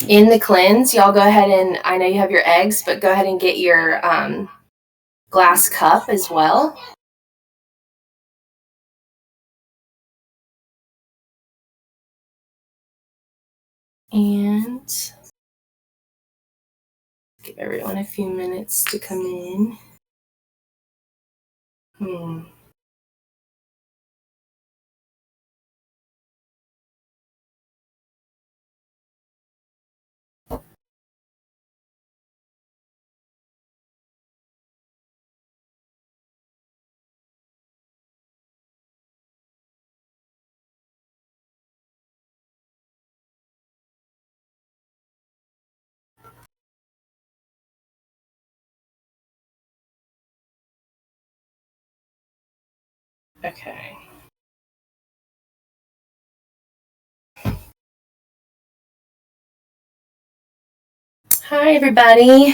in the cleanse, y'all go ahead and, I know you have your eggs, but go ahead and get your glass cup as well. And give everyone a few minutes to come in. Okay. Hi, everybody.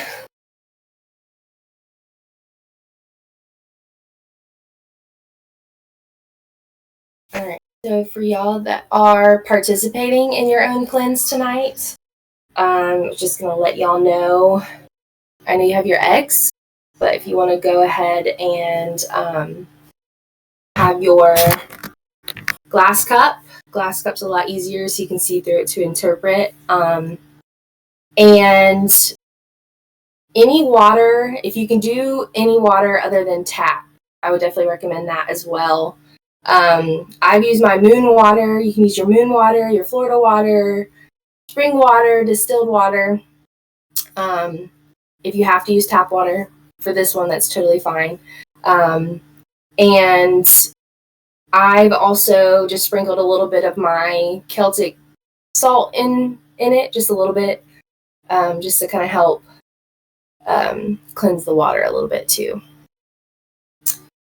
All right. So for y'all that are participating in your own cleanse tonight, I'm just going to let y'all know, I know you have your eggs, but if you want to go ahead and have your glass cup's a lot easier so you can see through it to interpret. And any water, if you can do any water other than tap, I would definitely recommend that as well. I've used my moon water. You can use your moon water, your Florida water, spring water, distilled water. If you have to use tap water for this one, that's totally fine. And I've also just sprinkled a little bit of my Celtic salt in it, just a little bit, just to kind of help cleanse the water a little bit too.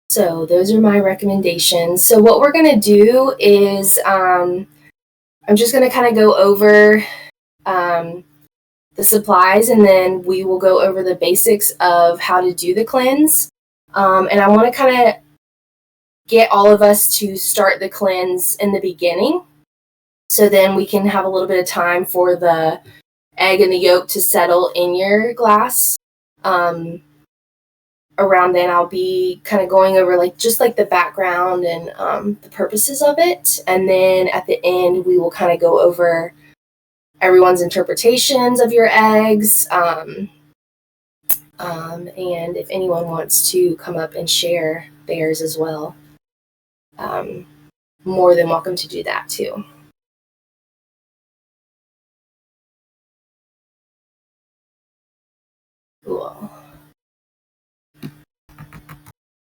So those are my recommendations. So what we're going to do is I'm just going to kind of go over the supplies, and then we will go over the basics of how to do the cleanse. And I want to kind of get all of us to start the cleanse in the beginning, so then we can have a little bit of time for the egg and the yolk to settle in your glass. Around then I'll be kind of going over just the background and the purposes of it, and then at the end we will kind of go over everyone's interpretations of your eggs, and if anyone wants to come up and share theirs as well, more than welcome to do that too. Cool.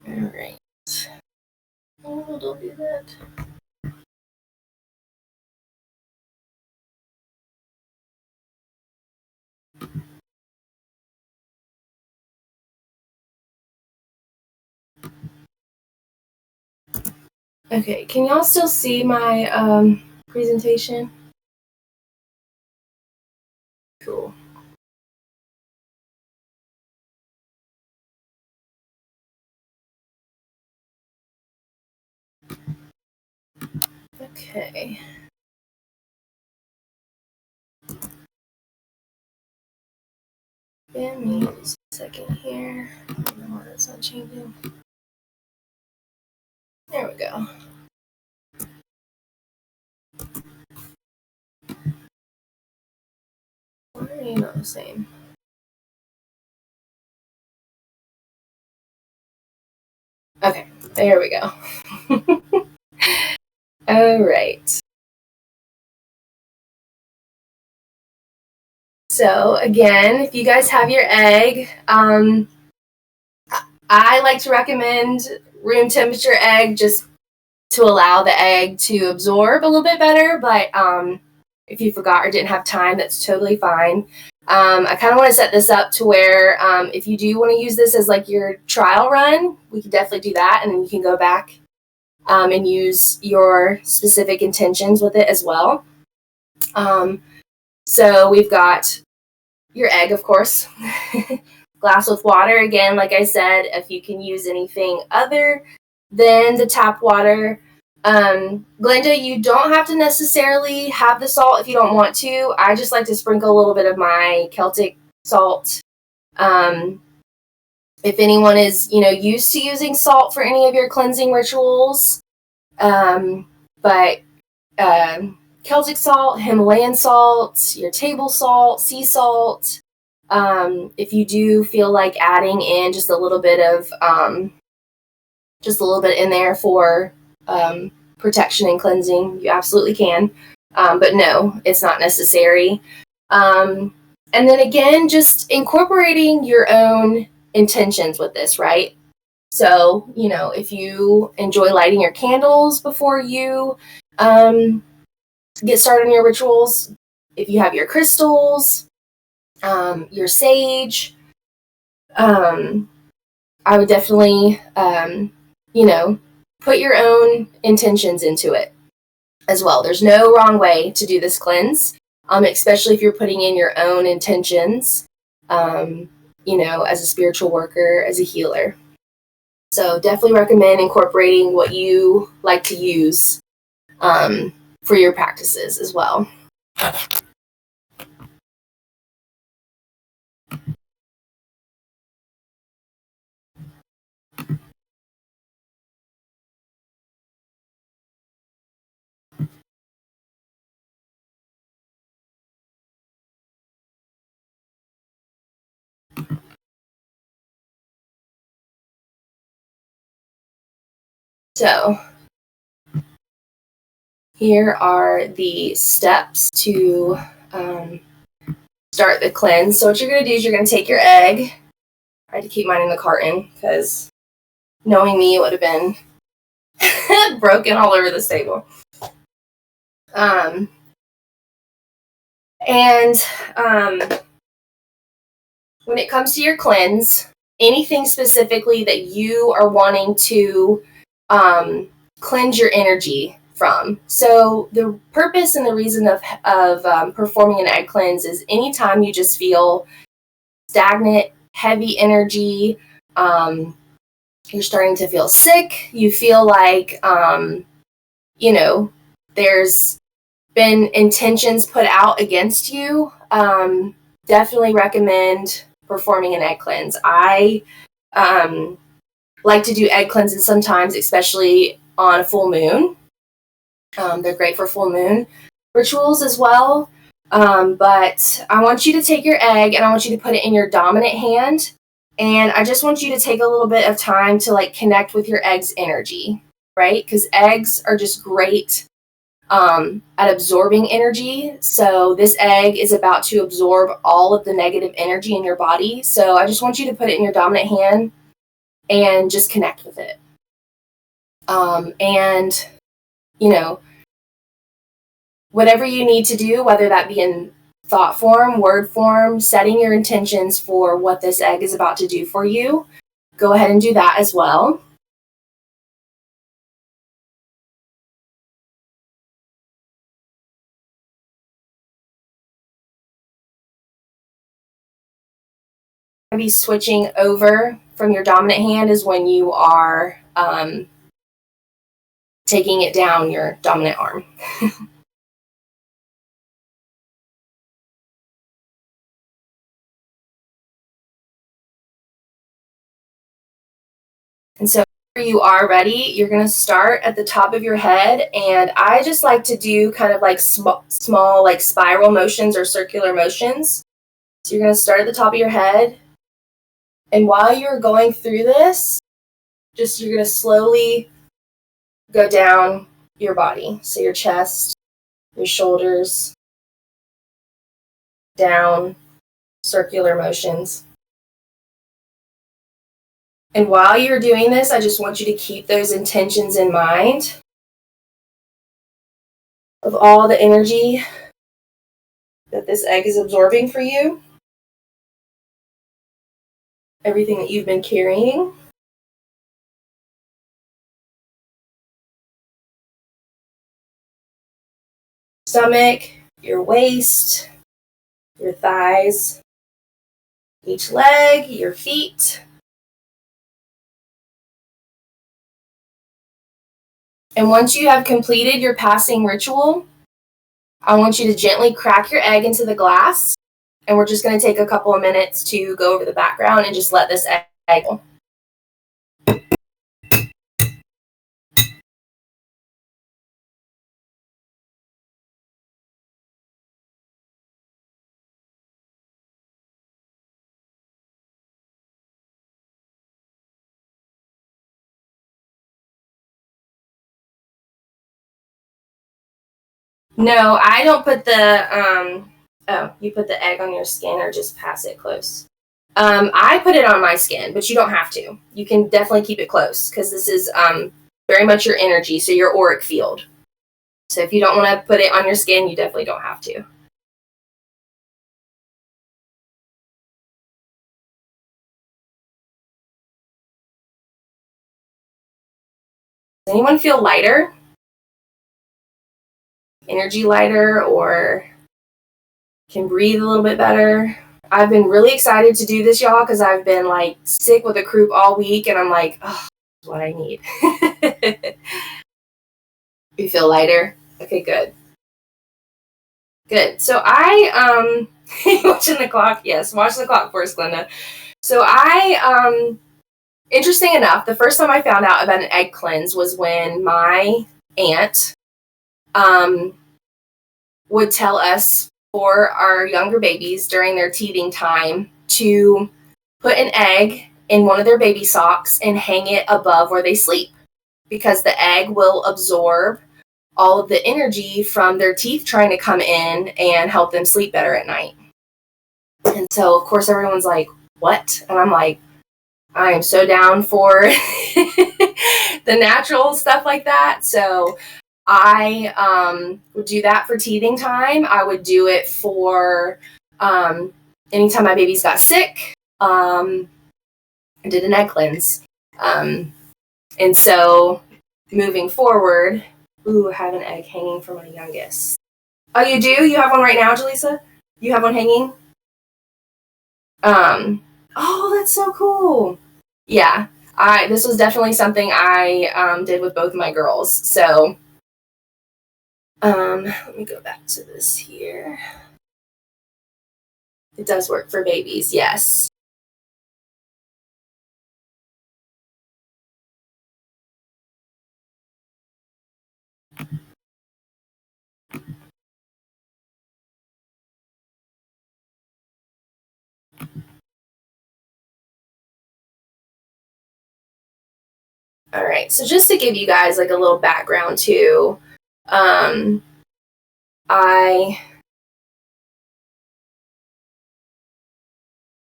All right. Oh, don't do that. Okay, can y'all still see my presentation? Cool. Okay. Give me just a second here. I don't know why that's not changing. There we go. Why are you not the same? Okay, there we go. All right. So again, if you guys have your egg, I like to recommend room temperature egg just to allow the egg to absorb a little bit better. But if you forgot or didn't have time, that's totally fine. I kind of want to set this up to where if you do want to use this as your trial run, we can definitely do that, and then you can go back and use your specific intentions with it as well. So we've got your egg, of course, glass with water. Again, like I said, if you can use anything other than the tap water, Glenda, you don't have to necessarily have the salt if you don't want to. I just like to sprinkle a little bit of my Celtic salt. If anyone is, used to using salt for any of your cleansing rituals, but Celtic salt, Himalayan salt, your table salt, sea salt. If you do feel like adding in just a little bit in there for protection and cleansing, you absolutely can. But no, it's not necessary. And then again, just incorporating your own intentions with this, right? So, if you enjoy lighting your candles before you get started on your rituals, if you have your crystals, your sage, I would definitely, put your own intentions into it as well. There's no wrong way to do this cleanse, especially if you're putting in your own intentions, as a spiritual worker, as a healer. So definitely recommend incorporating what you like to use for your practices as well. So here are the steps to start the cleanse. So what you're going to do is you're going to take your egg. I had to keep mine in the carton because knowing me, it would have been broken all over this table. When it comes to your cleanse, anything specifically that you are wanting to cleanse your energy from. So the purpose and the reason of performing an egg cleanse is anytime you just feel stagnant, heavy energy, you're starting to feel sick, you feel like, there's been intentions put out against you, definitely recommend performing an egg cleanse. I like to do egg cleanses sometimes, especially on a full moon. They're great for full moon rituals as well. But I want you to take your egg and I want you to put it in your dominant hand. And I just want you to take a little bit of time to connect with your egg's energy, right? Because eggs are just great at absorbing energy. So this egg is about to absorb all of the negative energy in your body. So I just want you to put it in your dominant hand and just connect with it. And, whatever you need to do, whether that be in thought form, word form, setting your intentions for what this egg is about to do for you, go ahead and do that as well. Be switching over from your dominant hand is when you are taking it down your dominant arm. And so when you are ready, you're going to start at the top of your head. And I just like to do kind of small spiral motions or circular motions. So you're going to start at the top of your head. And while you're going through this, you're going to slowly go down your body. So your chest, your shoulders, down, circular motions. And while you're doing this, I just want you to keep those intentions in mind of all the energy that this egg is absorbing for you, everything that you've been carrying. Stomach, your waist, your thighs, each leg, your feet. And once you have completed your passing ritual, I want you to gently crack your egg into the glass. And we're just going to take a couple of minutes to go over the background and just let this egg. No, I don't put the oh, you put the egg on your skin or just pass it close. I put it on my skin, but you don't have to. You can definitely keep it close because this is very much your energy, so your auric field. So if you don't want to put it on your skin, you definitely don't have to. Does anyone feel lighter? Energy lighter, or can breathe a little bit better? I've been really excited to do this, y'all, because I've been like sick with a croup all week, and I'm like, oh, that's what I need. You feel lighter? Okay, good. Good. So watching the clock. Yes, watch the clock for us, Glenda. So interesting enough, the first time I found out about an egg cleanse was when my aunt would tell us for our younger babies during their teething time to put an egg in one of their baby socks and hang it above where they sleep, because the egg will absorb all of the energy from their teeth trying to come in and help them sleep better at night. And so, of course, everyone's like, what? And I'm like, I am so down for the natural stuff like that. So I would do that for teething time. I would do it for anytime my babies got sick. I did an egg cleanse. And so moving forward, I have an egg hanging for my youngest. Oh, you do? You have one right now, Jaleesa? You have one hanging? Oh, that's so cool. Yeah, this was definitely something I did with both of my girls. So let me go back to this here. It does work for babies, yes. All right, so just to give you guys like a little background too,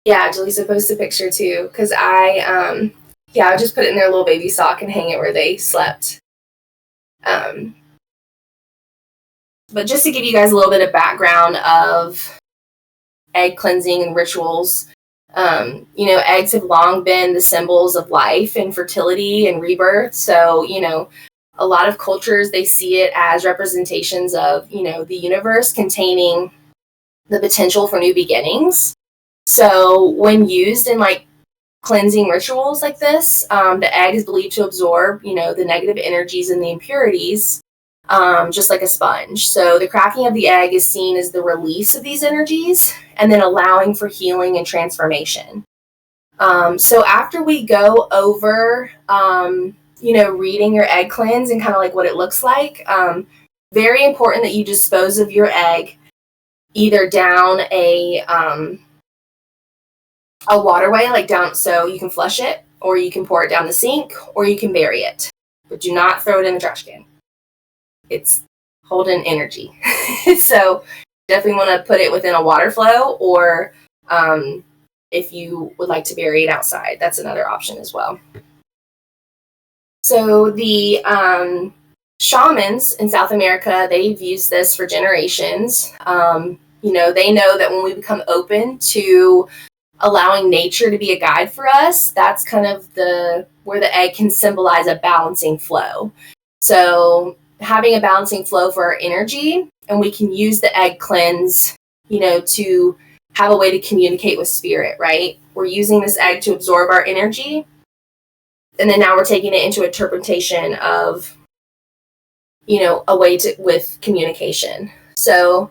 Jaleesa post a picture too, because I just put it in their little baby sock and hang it where they slept. But just to give you guys a little bit of background of egg cleansing and rituals, eggs have long been the symbols of life and fertility and rebirth. So, a lot of cultures, they see it as representations of, the universe containing the potential for new beginnings. So when used in like cleansing rituals like this, the egg is believed to absorb, the negative energies and the impurities, just like a sponge. So the cracking of the egg is seen as the release of these energies and then allowing for healing and transformation. So after we go over, reading your egg cleanse and kind of like what it looks like, very important that you dispose of your egg either down a waterway, like down, so you can flush it, or you can pour it down the sink, or you can bury it. But do not throw it in the trash can. It's holding energy. So definitely want to put it within a water flow, or if you would like to bury it outside, that's another option as well. So the shamans in South America, they've used this for generations. They know that when we become open to allowing nature to be a guide for us, that's kind of where the egg can symbolize a balancing flow. So having a balancing flow for our energy, and we can use the egg cleanse, to have a way to communicate with spirit, right? We're using this egg to absorb our energy, and then now we're taking it into interpretation of a way to with communication. So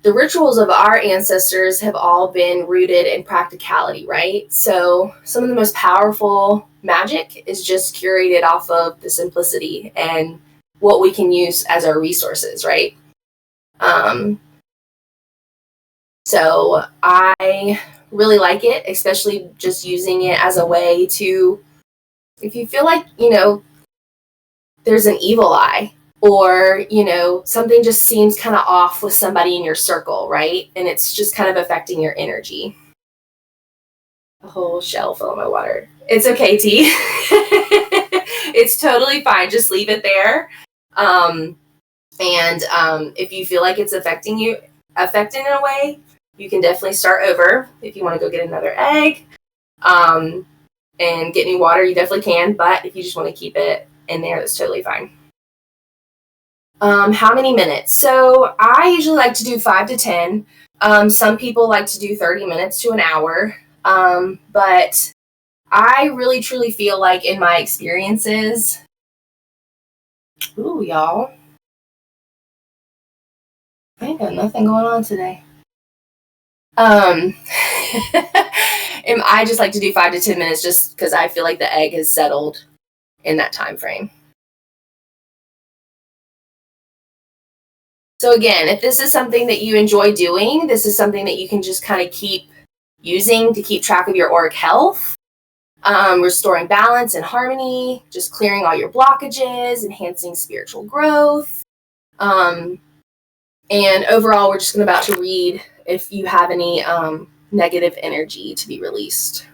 the rituals of our ancestors have all been rooted in practicality, right? So some of the most powerful magic is just curated off of the simplicity and what we can use as our resources, right? So I really like it, especially just using it as a way to, if you feel like, there's an evil eye, or something just seems kind of off with somebody in your circle, right? And it's just kind of affecting your energy. A whole shell full of my water. It's okay, T. It's totally fine. Just leave it there. If you feel like it's affecting in a way, you can definitely start over. If you want to go get another egg and get new water, you definitely can. But if you just want to keep it in there, that's totally fine. How many minutes? So I usually like to do 5 to 10. Some people like to do 30 minutes to an hour. But I really truly feel like in my experiences, ooh, y'all, I ain't got nothing going on today. And I just like to do 5 to 10 minutes just because I feel like the egg has settled in that time frame. So again, if this is something that you enjoy doing, this is something that you can just kind of keep using to keep track of your auric health, restoring balance and harmony, just clearing all your blockages, enhancing spiritual growth. And overall, we're just about to read if you have any negative energy to be released.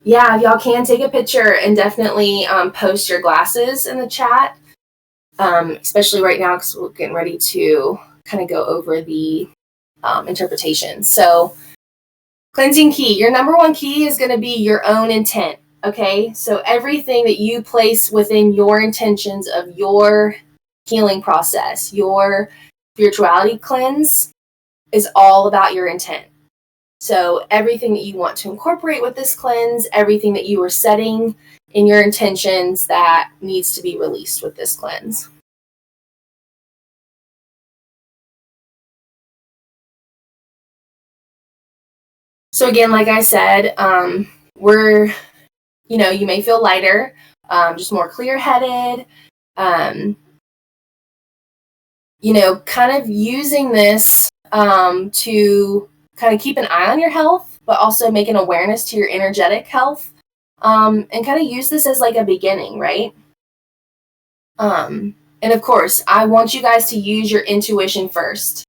Yeah, y'all can take a picture and definitely post your glasses in the chat, especially right now because we're getting ready to kind of go over the interpretation. So cleansing key, your number one key is going to be your own intent. Okay, so everything that you place within your intentions of your healing process, your spirituality cleanse, is all about your intent. So everything that you want to incorporate with this cleanse, everything that you are setting in your intentions, that needs to be released with this cleanse. So again, like I said, you may feel lighter, just more clear-headed, kind of using this to kind of keep an eye on your health, but also make an awareness to your energetic health, and kind of use this as like a beginning, right? And of course, I want you guys to use your intuition first.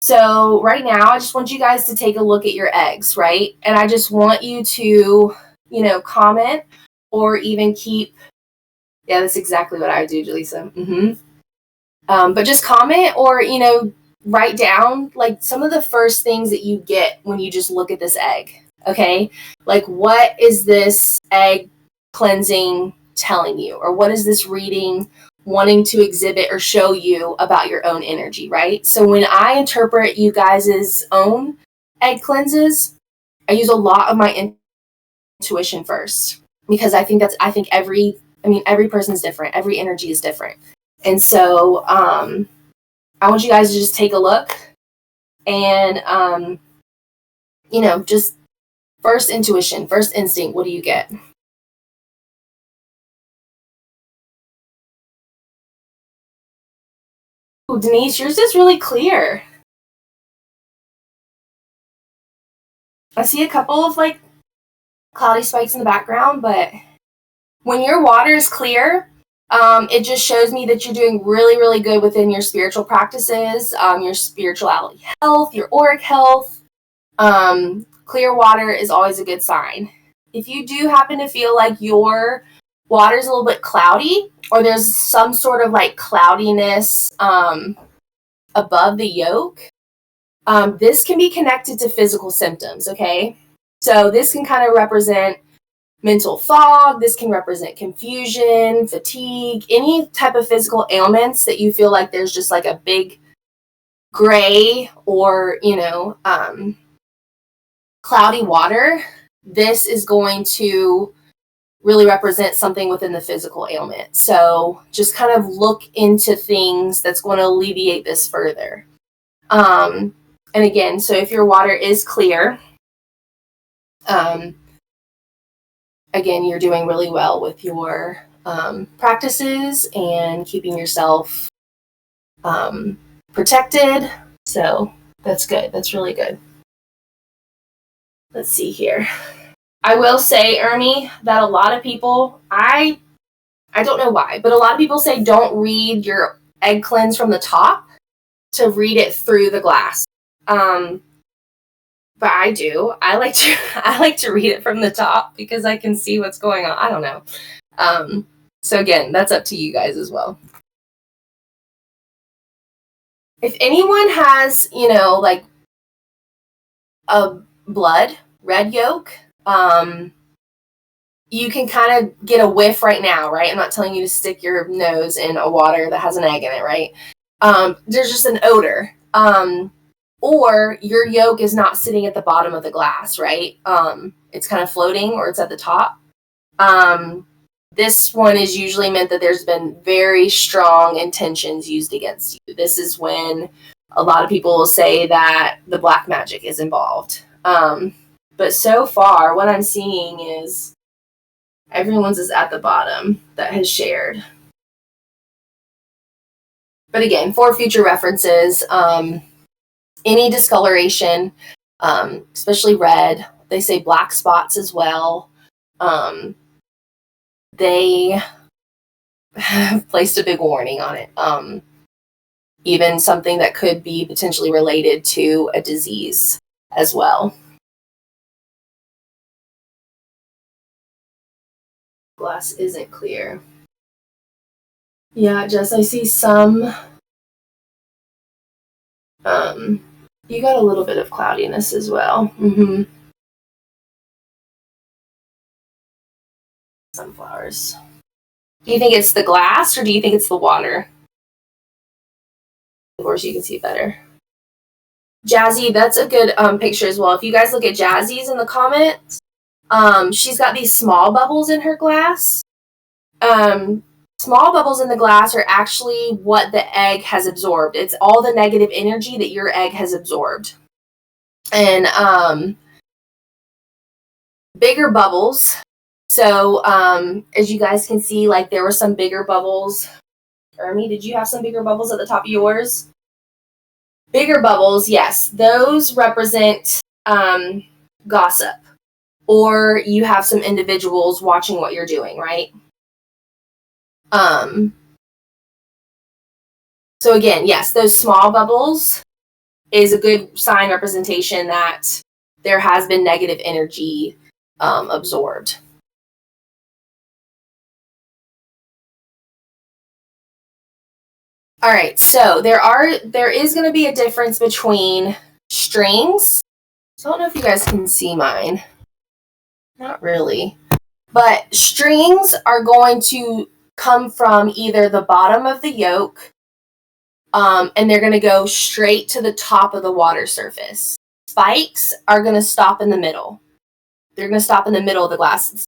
So right now, I just want you guys to take a look at your eggs, right? And I just want you to, comment or even keep, yeah, that's exactly what I do, Jaleesa. But just comment or, write down like some of the first things that you get when you just look at this egg, okay? Like, what is this egg cleansing telling you? Or what is this reading wanting to exhibit or show you about your own energy, right? So when I interpret you guys' own egg cleanses, I use a lot of my intuition first, because I think every person's different. Every energy is different. And so I want you guys to just take a look and, just first intuition, first instinct, what do you get? Ooh, Denise, yours is really clear. I see a couple of like cloudy spikes in the background, but when your water is clear, it just shows me that you're doing really, really good within your spiritual practices, your spirituality health, your auric health. Clear water is always a good sign. If you do happen to feel like your water is a little bit cloudy, or there's some sort of like cloudiness above the yolk, this can be connected to physical symptoms, okay? So this can kind of represent mental fog, this can represent confusion, fatigue, any type of physical ailments that you feel like there's just like a big gray or, cloudy water. This is going to really represent something within the physical ailment. So just kind of look into things that's going to alleviate this further. And again, so if your water is clear, again, you're doing really well with your practices and keeping yourself protected. So that's good. That's really good. Let's see here. I will say, Ermi, that a lot of people, I don't know why, but a lot of people say don't read your egg cleanse from the top, to read it through the glass. But I do. I like to read it from the top because I can see what's going on. I don't know. So again, that's up to you guys as well. If anyone has, like a red yolk, you can kind of get a whiff right now, right? I'm not telling you to stick your nose in a water that has an egg in it, right? There's just an odor. Or your yolk is not sitting at the bottom of the glass, right? It's kind of floating, or it's at the top. This one is usually meant that there's been very strong intentions used against you. This is when a lot of people will say that the black magic is involved. But so far, what I'm seeing is everyone's is at the bottom that has shared. But again, for future references, any discoloration, especially red, they say black spots as well. They have placed a big warning on it. Even something that could be potentially related to a disease as well. Glass isn't clear. Yeah, Jess, I see some. You got a little bit of cloudiness as well. Sunflowers. Do you think it's the glass, or do you think it's the water? Of course, you can see better. Jazzy, that's a good picture as well. If you guys look at Jazzy's in the comments, she's got these small bubbles in her glass. Small bubbles in the glass are actually what the egg has absorbed. It's all the negative energy that your egg has absorbed. And bigger bubbles. So as you guys can see, like there were some bigger bubbles. Ermi, did you have some bigger bubbles at the top of yours? Bigger bubbles, yes. Those represent gossip. Or you have some individuals watching what you're doing, right? So again, yes, those small bubbles is a good sign representation that there has been negative energy absorbed. All right, so there is going to be a difference between strings. So I don't know if you guys can see mine. Not really. But strings are going to come from either the bottom of the yolk, and they're going to go straight to the top of the water surface. Spikes are going to stop in the middle. They're going to stop in the middle of the glass.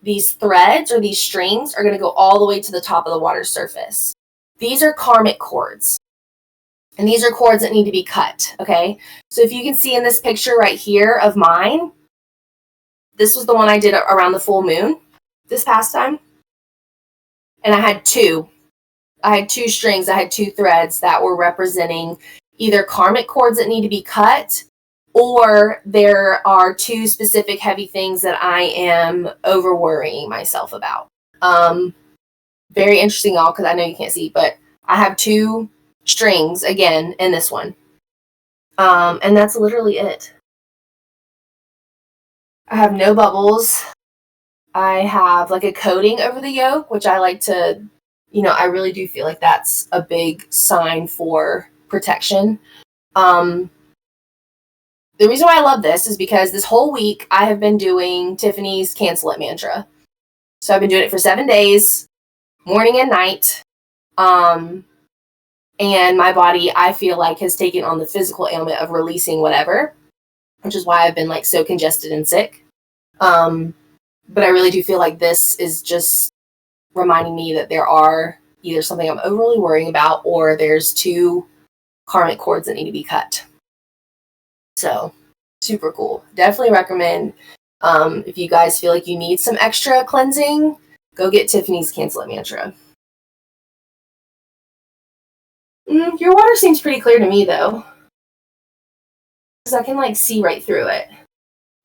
These threads or these strings are going to go all the way to the top of the water surface. These are karmic cords. And these are cords that need to be cut, okay? So if you can see in this picture right here of mine, this was the one I did around the full moon this past time. And I had two strings, I had two threads that were representing either karmic cords that need to be cut, or there are two specific heavy things that I am over worrying myself about. Very interesting, y'all, because I know you can't see, but I have two strings again in this one. And that's literally it. I have no bubbles. I have like a coating over the yolk, which I like to, I really do feel like that's a big sign for protection. The reason why I love this is because this whole week I have been doing Tiffany's Cancel It mantra. So I've been doing it for 7 days, morning and night. And my body, I feel like, has taken on the physical ailment of releasing whatever, which is why I've been like so congested and sick. But I really do feel like this is just reminding me that there are either something I'm overly worrying about or there's 2 karmic cords that need to be cut. So super cool. Definitely recommend, if you guys feel like you need some extra cleansing, go get Tiffany's Cancel It mantra. Your water seems pretty clear to me though, because I can see right through it.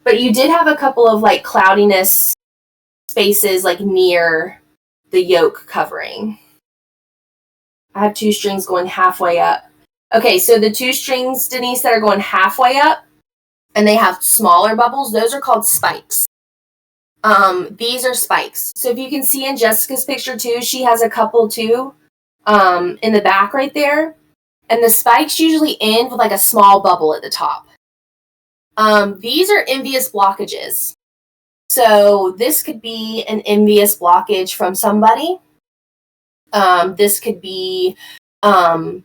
But you did have a couple of cloudiness spaces near the yolk covering. I have 2 strings going halfway up. Okay, so the 2 strings, Denise, that are going halfway up and they have smaller bubbles, those are called spikes. These are spikes. So if you can see in Jessica's picture too, she has a couple too, in the back right there. And the spikes usually end with a small bubble at the top. These are envious blockages. So this could be an envious blockage from somebody. This could be a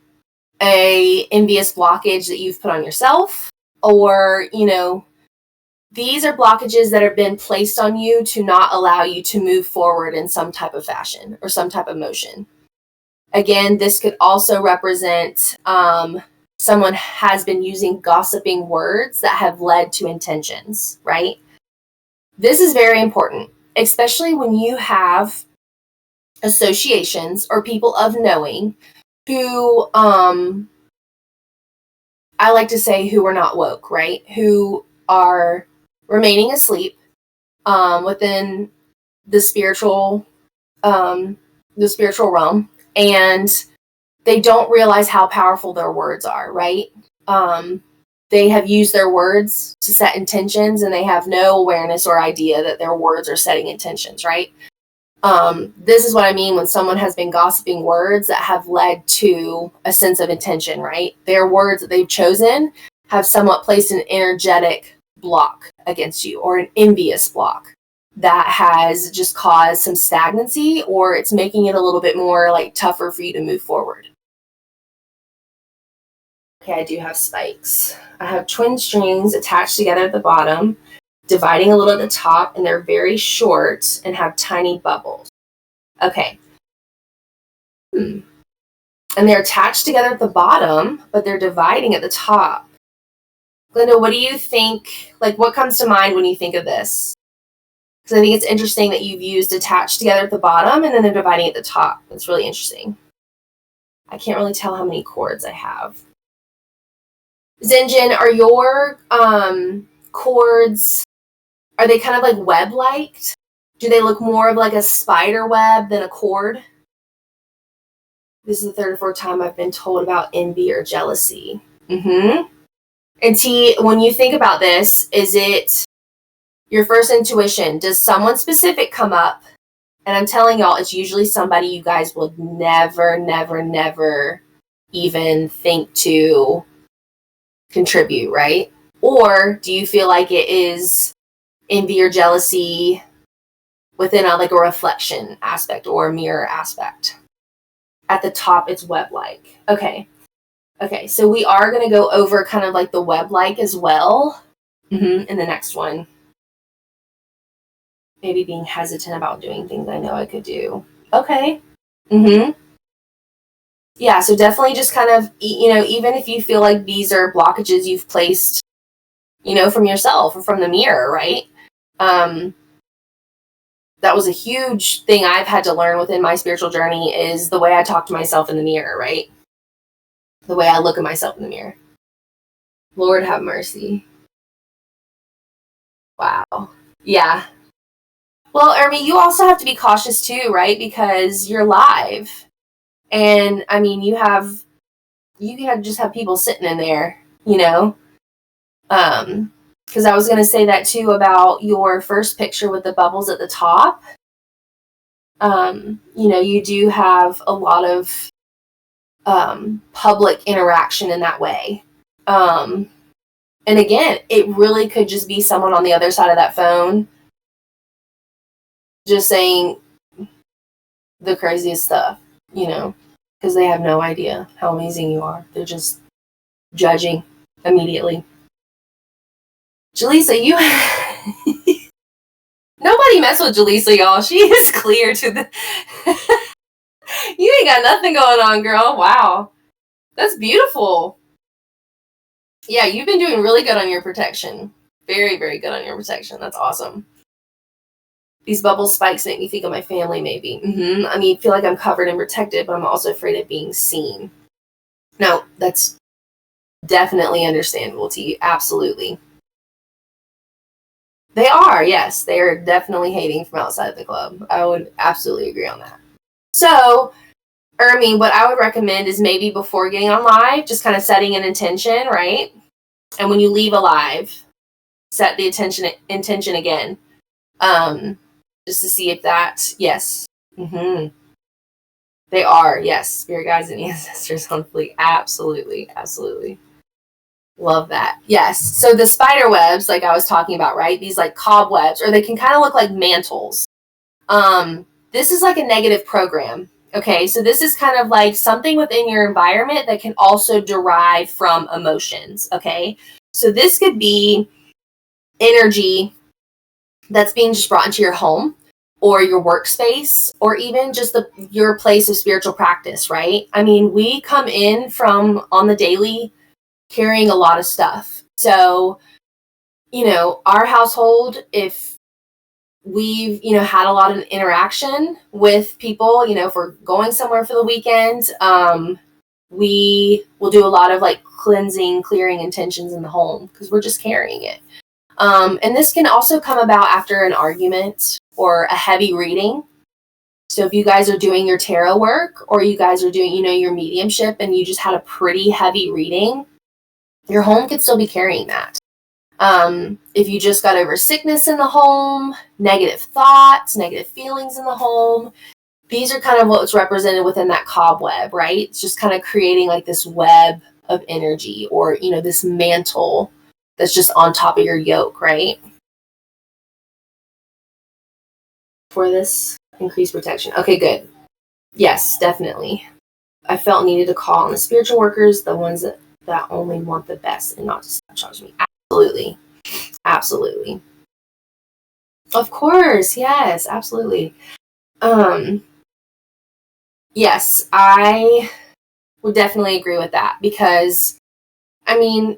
envious blockage that you've put on yourself, or these are blockages that have been placed on you to not allow you to move forward in some type of fashion or some type of motion. Again, this could also represent someone has been using gossiping words that have led to intentions, right? This is very important, especially when you have associations or people of knowing who, I like to say, who are not woke, right? Who are remaining asleep within the spiritual realm, and they don't realize how powerful their words are, right? They have used their words to set intentions, and they have no awareness or idea that their words are setting intentions, right? This is what I mean when someone has been gossiping words that have led to a sense of intention, right? Their words that they've chosen have somewhat placed an energetic block against you, or an envious block that has just caused some stagnancy, or it's making it a little bit more tougher for you to move forward. Okay, I do have spikes. I have twin strings attached together at the bottom, dividing a little at the top, and they're very short and have tiny bubbles. Okay. And they're attached together at the bottom, but they're dividing at the top. Glenda, what do you think? What comes to mind when you think of this? Because I think it's interesting that you've used attached together at the bottom and then they're dividing at the top. That's really interesting. I can't really tell how many cords I have. Zinjin, are your cords, are they kind of web-like? Do they look more of a spider web than a cord? This is the 3rd or 4th time I've been told about envy or jealousy. And T, when you think about this, is it your first intuition? Does someone specific come up? And I'm telling y'all, it's usually somebody you guys would never, never, never even think to contribute, right? Or do you feel like it is envy or jealousy within a reflection aspect or a mirror aspect? At the top, it's web-like. Okay, so we are going to go over kind of the web-like as well in the next one. Maybe being hesitant about doing things I know I could do. Okay. Yeah, so definitely just kind of, even if you feel like these are blockages you've placed, from yourself or from the mirror, right? That was a huge thing I've had to learn within my spiritual journey, is the way I talk to myself in the mirror, right? The way I look at myself in the mirror. Lord have mercy. Wow. Yeah. Well, Ermi, you also have to be cautious too, right? Because you're live. And I mean, you can just have people sitting in there, because I was going to say that too about your first picture with the bubbles at the top. You do have a lot of public interaction in that way. And again, it really could just be someone on the other side of that phone just saying the craziest stuff, because they have no idea how amazing you are. They're just judging immediately. Jaleesa, nobody really mess with Jaleesa, y'all. She is clear to the... You ain't got nothing going on, girl. Wow. That's beautiful. Yeah, you've been doing really good on your protection. Very, very good on your protection. That's awesome. These bubble spikes make me think of my family, maybe. I mean, I feel like I'm covered and protected, but I'm also afraid of being seen. No, that's definitely understandable to you. Absolutely. They are, yes. They are definitely hating from outside the club. I would absolutely agree on that. So, Ermi, what I would recommend is maybe before getting on live, just kind of setting an intention, right? And when you leave a live, set the intention again. Just to see if that, yes. They are, yes. Spirit guides and ancestors on fleek. Absolutely, absolutely. Love that. Yes. So the spider webs, like I was talking about, right? These like cobwebs, or they can kind of look like mantles. This is like a negative program. Okay, so this is kind of like something within your environment that can also derive from emotions. Okay, so this could be energy that's being just brought into your home or your workspace or even just your place of spiritual practice, right? I mean, we come in from on the daily carrying a lot of stuff. So, our household, if we've, had a lot of interaction with people, if we're going somewhere for the weekend, we will do a lot of like cleansing, clearing intentions in the home because we're just carrying it. And this can also come about after an argument or a heavy reading. So if you guys are doing your tarot work or you guys are doing, your mediumship and you just had a pretty heavy reading, your home could still be carrying that. If you just got over sickness in the home, negative thoughts, negative feelings in the home, these are kind of what's represented within that cobweb, right? It's just kind of creating like this web of energy or, this mantle that's just on top of your yoke, right? For this increased protection. Okay, good. Yes, definitely. I felt needed to call on the spiritual workers, the ones that only want the best and not to sabotage me. Absolutely. Absolutely. Of course. Yes, absolutely. Yes, I would definitely agree with that because, I mean,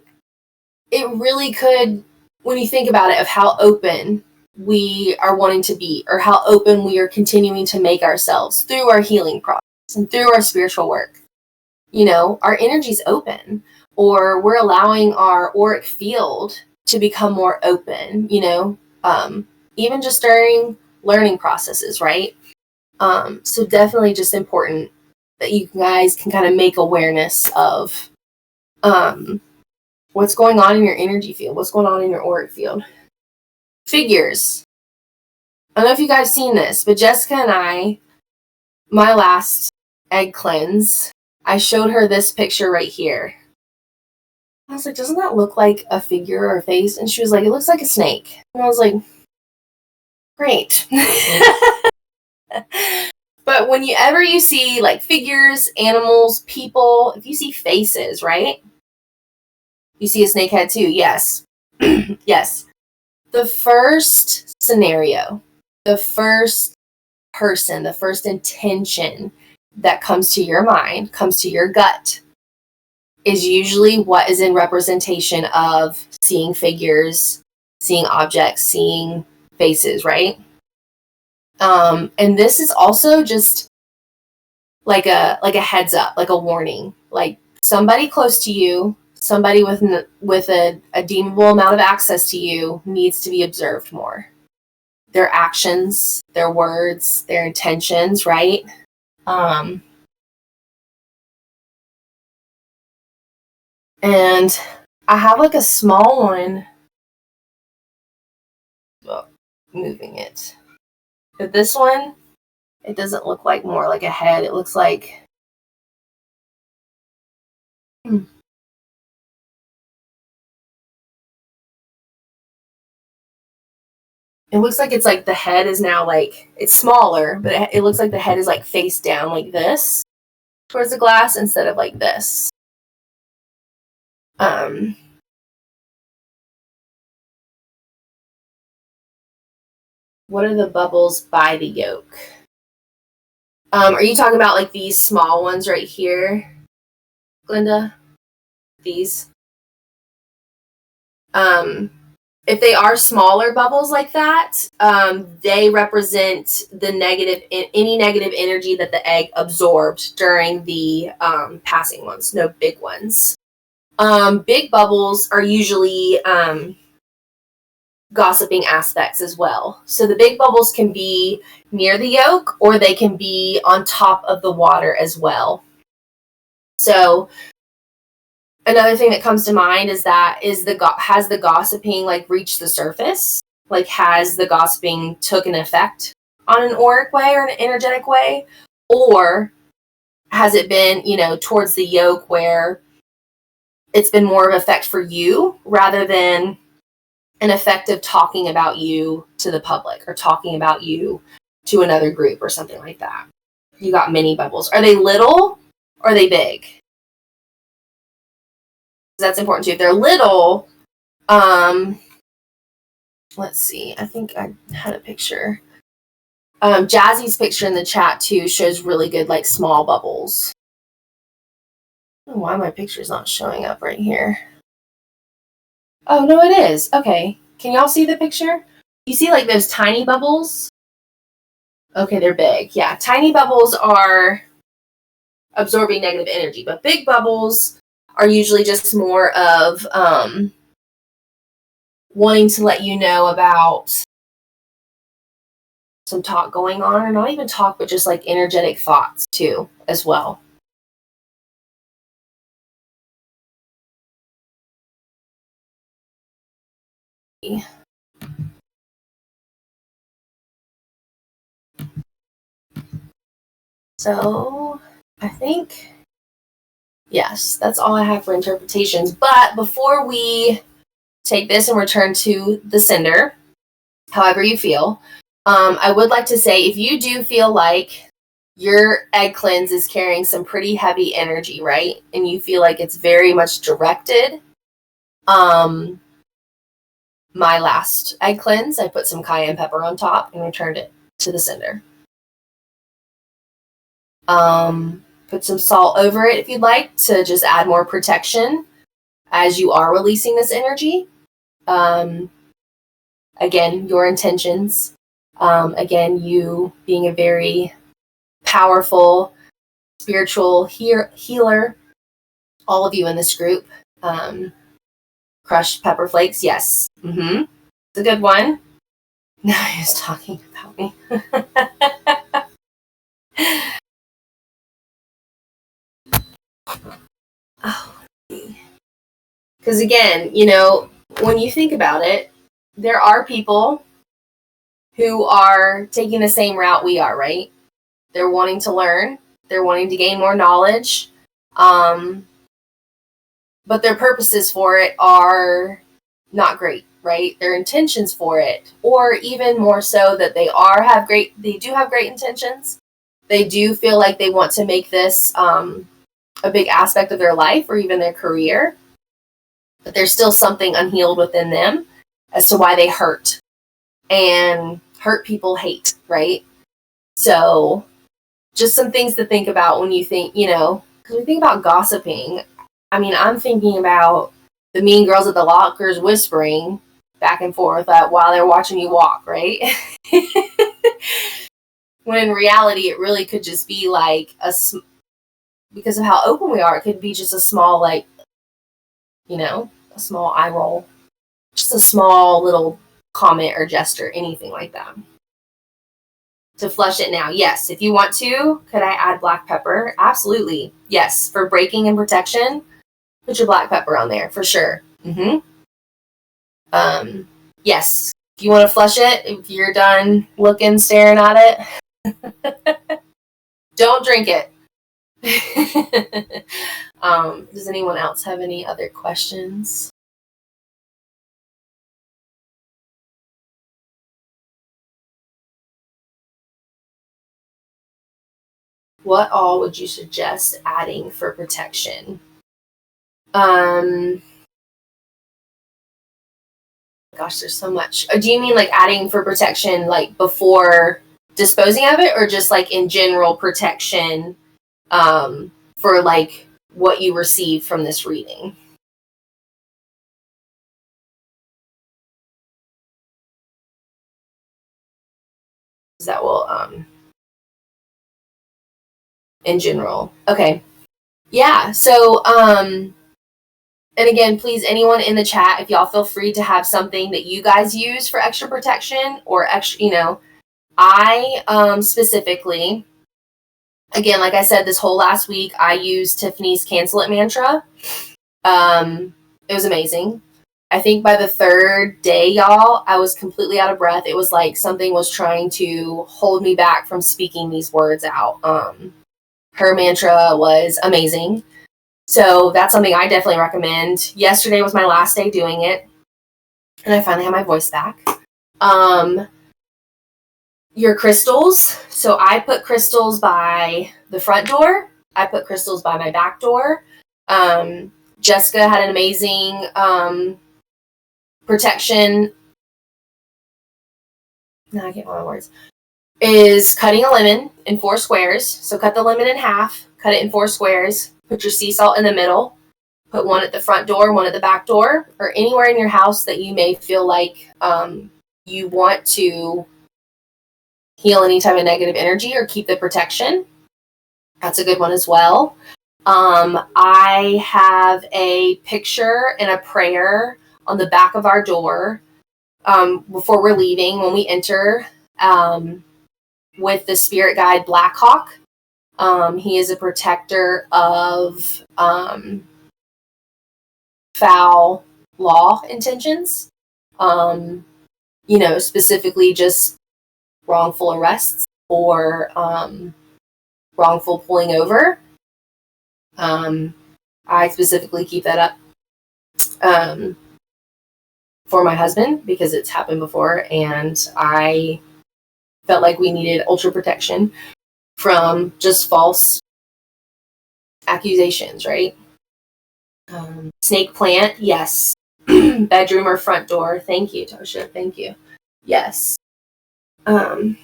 it really could, when you think about it, of how open we are wanting to be or how open we are continuing to make ourselves through our healing process and through our spiritual work. Our energy's open or we're allowing our auric field to become more open, even just during learning processes, right? So definitely just important that you guys can kind of make awareness of what's going on in your energy field, what's going on in your auric field. Figures. I don't know if you guys seen this, but Jessica and I, my last egg cleanse, I showed her this picture right here. I was like, doesn't that look like a figure or a face? And she was like, it looks like a snake. And I was like, great. But whenever you see like figures, animals, people, if you see faces, right? You see a snake head too. Yes. Yes. The first scenario, the first person, the first intention that comes to your mind, comes to your gut, is usually what is in representation of seeing figures, seeing objects, seeing faces, right? And this is also just like a heads up, like a warning, like somebody close to you, somebody with a deemable amount of access to you needs to be observed more. Their actions, their words, their intentions, right? And I have like a small one. Well, moving it. But this one, it doesn't look like more like a head. It looks like it's like the head is now like, it's smaller, but it looks like the head is like face down like this towards the glass instead of like this. What are the bubbles by the yolk? Are you talking about like these small ones right here, Glenda? These? If they are smaller bubbles like that, they represent the any negative energy that the egg absorbed during the passing ones. No big ones. Big bubbles are usually gossiping aspects as well. So the big bubbles can be near the yolk, or they can be on top of the water as well. So another thing that comes to mind is has the gossiping like reached the surface? Like, has the gossiping took an effect on an auric way or an energetic way? Or has it been, towards the yolk where it's been more of an effect for you rather than an effect of talking about you to the public or talking about you to another group or something like that? You got mini bubbles. Are they little or are they big? That's important too. If they're little, let's see. I think I had a picture. Jazzy's picture in the chat too shows really good like small bubbles. I don't know why my picture's not showing up right here. Oh no, it is. Okay. Can y'all see the picture? You see like those tiny bubbles? Okay, they're big. Yeah, tiny bubbles are absorbing negative energy, but big bubbles are usually just more of wanting to let you know about some talk going on, or not even talk, but just like energetic thoughts too, as well. So I think, yes, that's all I have for interpretations. But before we take this and return to the sender, however you feel, I would like to say, if you do feel like your egg cleanse is carrying some pretty heavy energy, right? And you feel like it's very much directed. My last egg cleanse, I put some cayenne pepper on top and returned it to the sender. Put some salt over it if you'd like to just add more protection as you are releasing this energy. Again, your intentions. Again, you being a very powerful spiritual healer, all of you in this group. Crushed pepper flakes, yes. It's a good one. Now he's talking about me. Because again, when you think about it, there are people who are taking the same route we are, right? They're wanting to learn. They're wanting to gain more knowledge. But their purposes for it are not great, right? Their intentions for it, or even more so that they do have great intentions. They do feel like they want to make this a big aspect of their life or even their career. But there's still something unhealed within them as to why they hurt. And hurt people hate, right? So just some things to think about when you think, because when you think about gossiping, I mean, I'm thinking about the mean girls at the lockers whispering back and forth while they're watching you walk, right? When in reality, it really could just be like because of how open we are, it could be just a small, like, a small eye roll, just a small little comment or gesture, anything like that. To flush it now, yes. If you want to, could I add black pepper? Absolutely, yes. For breaking and protection, put your black pepper on there for sure. Yes. If you want to flush it, if you're done looking, staring at it, don't drink it. Does anyone else have any other questions? What all would you suggest adding for protection? Gosh, there's so much. Do you mean like adding for protection, like before disposing of it, or just like in general protection for like what you received from this reading? That will in general. Okay. Yeah. So and again, please, anyone in the chat, if y'all feel free to have something that you guys use for extra protection or extra, I specifically, again, like I said, this whole last week, I used Tiffany's Cancel It mantra. It was amazing. I think by the third day, y'all, I was completely out of breath. It was like something was trying to hold me back from speaking these words out. Her mantra was amazing. So that's something I definitely recommend. Yesterday was my last day doing it, and I finally have my voice back. Your crystals. So I put crystals by the front door. I put crystals by my back door. Jessica had an amazing protection. Now I can't find my words. Is cutting a lemon in 4 squares. So cut the lemon in half, cut it in 4 squares, put your sea salt in the middle, put one at the front door, one at the back door, or anywhere in your house that you may feel like you want to heal any type of negative energy or keep the protection. That's a good one as well. I have a picture and a prayer on the back of our door before we're leaving when we enter with the spirit guide Blackhawk. He is a protector of foul law intentions, specifically just wrongful arrests or wrongful pulling over. I specifically keep that up for my husband because it's happened before, and I felt like we needed ultra protection from just false accusations, right? Snake plant, yes. Bedroom or front door. Thank you, Tosha. Thank you. Yes. Yes.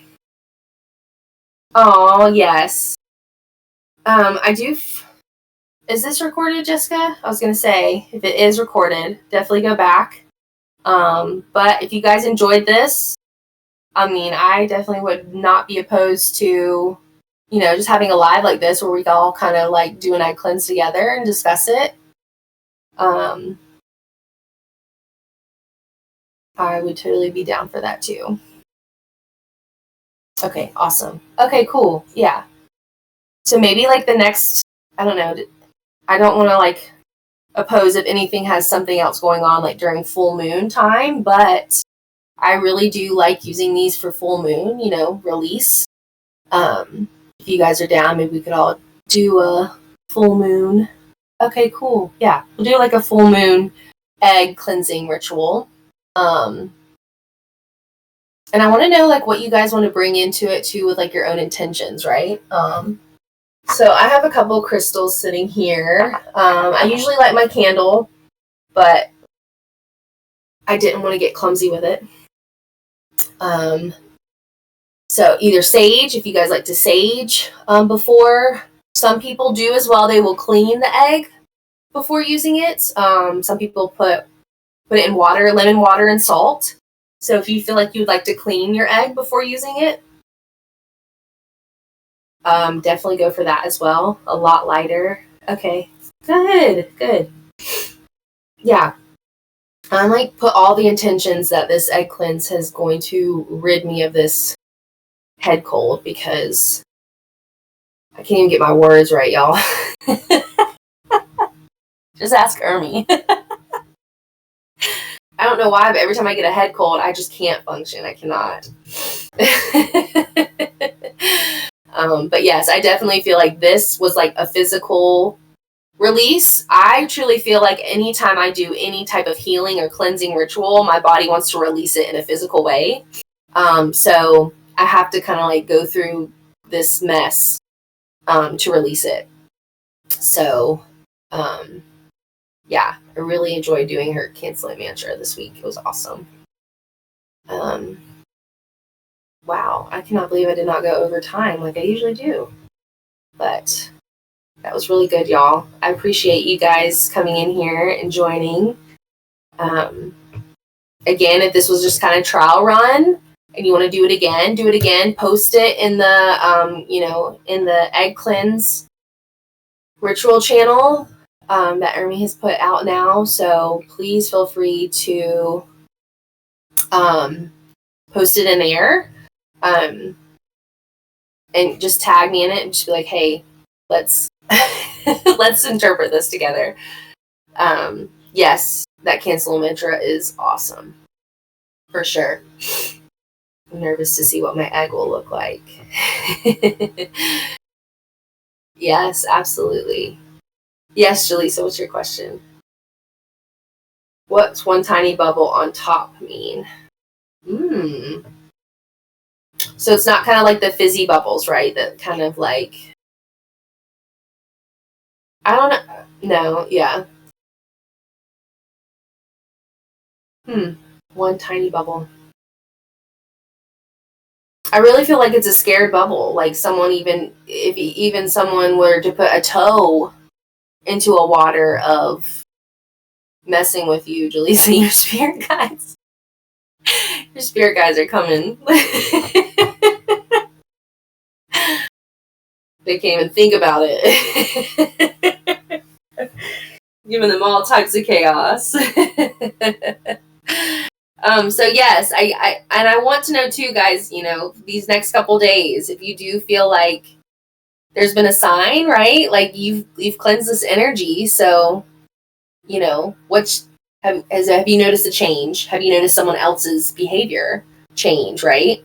I do. Is this recorded, Jessica? I was going to say, if it is recorded, definitely go back. But if you guys enjoyed this, I definitely would not be opposed to, just having a live like this where we can all kind of like do an egg cleanse together and discuss it. I would totally be down for that too. Okay, awesome. Okay, cool. Yeah. So maybe like the next, I don't know, I don't want to like oppose if anything has something else going on like during full moon time, but I really do like using these for full moon, release. If you guys are down, maybe we could all do a full moon. Okay, cool. Yeah, we'll do like a full moon egg cleansing ritual. And I want to know like what you guys want to bring into it too with like your own intentions, right? So I have a couple of crystals sitting here. I usually light my candle, but I didn't want to get clumsy with it. So either sage, if you guys like to sage before. Some people do as well. They will clean the egg before using it. Some people put it in water, lemon water and salt. So if you feel like you'd like to clean your egg before using it, definitely go for that as well. A lot lighter. Okay, good. Yeah. I like put all the intentions that this egg cleanse is going to rid me of this head cold because I can't even get my words right, y'all. Just ask Ermi. I don't know why, but every time I get a head cold, I just can't function. I cannot. But yes, I definitely feel like this was like a physical release. I truly feel like anytime I do any type of healing or cleansing ritual, my body wants to release it in a physical way. So I have to kind of like go through this mess to release it. So yeah, I really enjoyed doing her Cancel It mantra this week. It was awesome. I cannot believe I did not go over time like I usually do. But that was really good, y'all. I appreciate you guys coming in here and joining. Again, if this was just kind of trial run and you want to do it again, post it in the, in the egg cleanse ritual channel that Ermi has put out now. So please feel free to post it in there and just tag me in it and just be like, hey, let's let's interpret this together. Yes, that cancel mantra is awesome. For sure. I'm nervous to see what my egg will look like. Yes, absolutely. Yes, Jaleesa, what's your question? What's one tiny bubble on top mean? So it's not kind of like the fizzy bubbles, right? That kind of like, I don't know. No, yeah. One tiny bubble. I really feel like it's a scared bubble. Like someone, even someone were to put a toe into a water of messing with you, Jaleesa, your spirit guides. Your spirit guides are coming. They can't even think about it. Giving them all types of chaos. So yes, I want to know too, guys, these next couple days, if you do feel like there's been a sign, right? Like you've cleansed this energy. So, have you noticed a change? Have you noticed someone else's behavior change, right?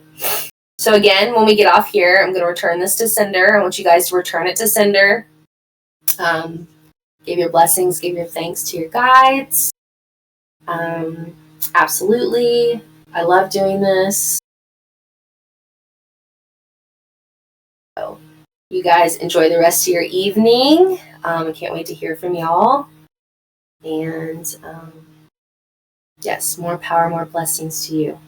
So again, when we get off here, I'm going to return this to Cinder. I want you guys to return it to Cinder. Give your blessings, give your thanks to your guides. Absolutely. I love doing this. So you guys enjoy the rest of your evening. I can't wait to hear from y'all. And yes, more power, more blessings to you.